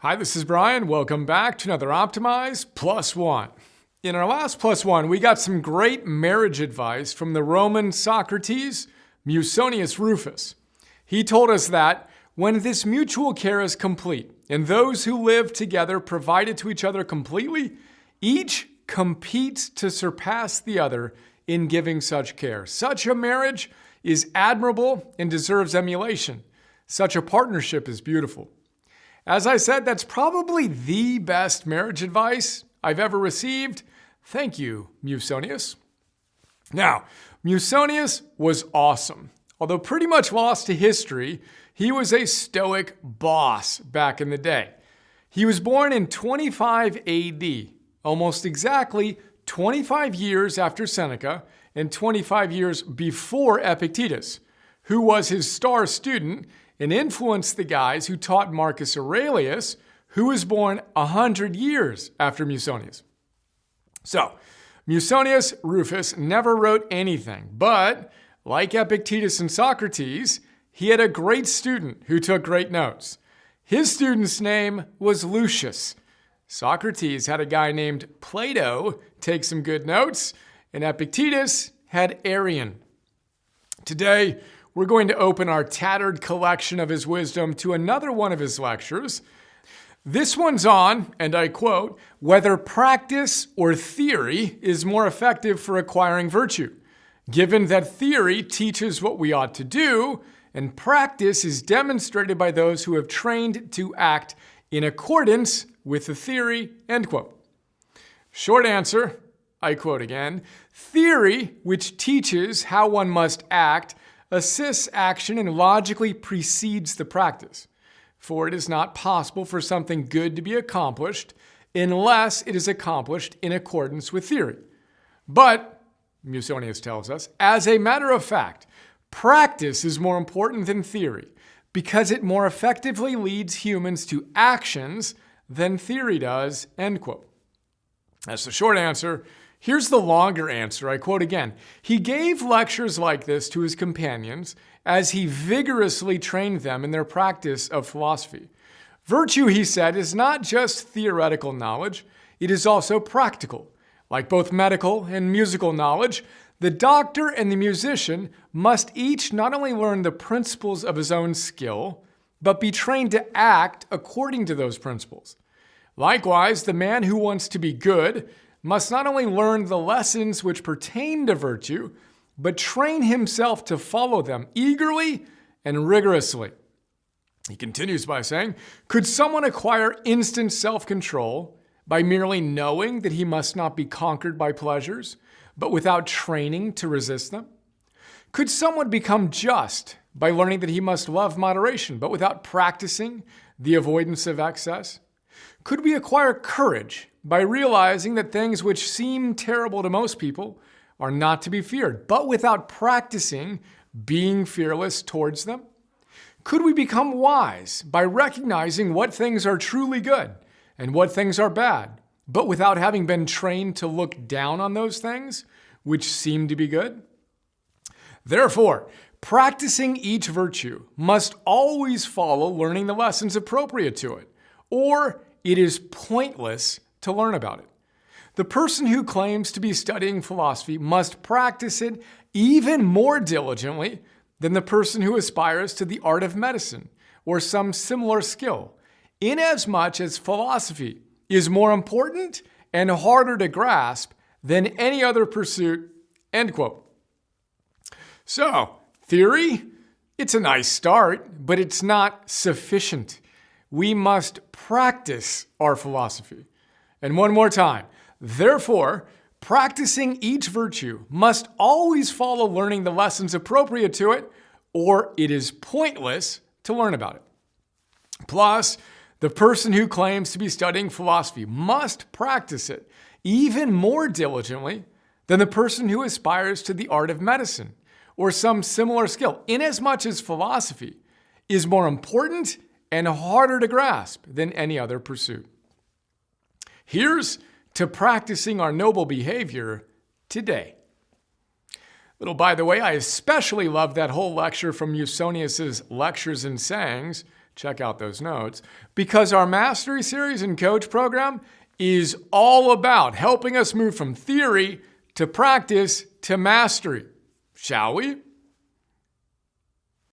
Hi, this is Brian. Welcome back to another Optimize Plus One. In our last Plus One, we got some great marriage advice from the Roman Socrates, Musonius Rufus. He told us that when this mutual care is complete and those who live together provided to each other completely, each competes to surpass the other in giving such care. Such a marriage is admirable and deserves emulation. Such a partnership is beautiful. As I said, that's probably the best marriage advice I've ever received. Thank you, Musonius. Now, Musonius was awesome. Although pretty much lost to history, he was a stoic boss back in the day. He was born in 25 AD, almost exactly 25 years after Seneca and 25 years before Epictetus, who was his star student and influenced the guys who taught Marcus Aurelius, who was born 100 years after Musonius. So, Musonius Rufus never wrote anything, but like Epictetus and Socrates, he had a great student who took great notes. His student's name was Lucius. Socrates had a guy named Plato take some good notes, and Epictetus had Arrian. Today, we're going to open our tattered collection of his wisdom to another one of his lectures. This one's on, and I quote, whether practice or theory is more effective for acquiring virtue, given that theory teaches what we ought to do, and practice is demonstrated by those who have trained to act in accordance with the theory, end quote. Short answer, I quote again, theory, which teaches how one must act, assists action and logically precedes the practice. For it is not possible for something good to be accomplished unless it is accomplished in accordance with theory. But, Musonius tells us, as a matter of fact, practice is more important than theory because it more effectively leads humans to actions than theory does, end quote. That's the short answer. Here's the longer answer. I quote again. He gave lectures like this to his companions as he vigorously trained them in their practice of philosophy. Virtue, he said, is not just theoretical knowledge, it is also practical. Like both medical and musical knowledge, the doctor and the musician must each not only learn the principles of his own skill, but be trained to act according to those principles. Likewise, the man who wants to be good must not only learn the lessons which pertain to virtue, but train himself to follow them eagerly and rigorously. He continues by saying, could someone acquire instant self-control by merely knowing that he must not be conquered by pleasures, but without training to resist them? Could someone become just by learning that he must love moderation, but without practicing the avoidance of excess? Could we acquire courage by realizing that things which seem terrible to most people are not to be feared, but without practicing being fearless towards them? Could we become wise by recognizing what things are truly good and what things are bad, but without having been trained to look down on those things which seem to be good? Therefore, practicing each virtue must always follow learning the lessons appropriate to it, or it is pointless to learn about it. The person who claims to be studying philosophy must practice it even more diligently than the person who aspires to the art of medicine or some similar skill, inasmuch as philosophy is more important and harder to grasp than any other pursuit, end quote. So, theory, it's a nice start, but it's not sufficient. We must practice our philosophy. And one more time, therefore, practicing each virtue must always follow learning the lessons appropriate to it, or it is pointless to learn about it. Plus, the person who claims to be studying philosophy must practice it even more diligently than the person who aspires to the art of medicine or some similar skill, inasmuch as philosophy is more important and harder to grasp than any other pursuit. Here's to practicing our noble behavior today. Little by the way, I especially love that whole lecture from Musonius's Lectures and Sayings check out those notes, because our Mastery Series and Coach program is all about helping us move from theory to practice to mastery. Shall we?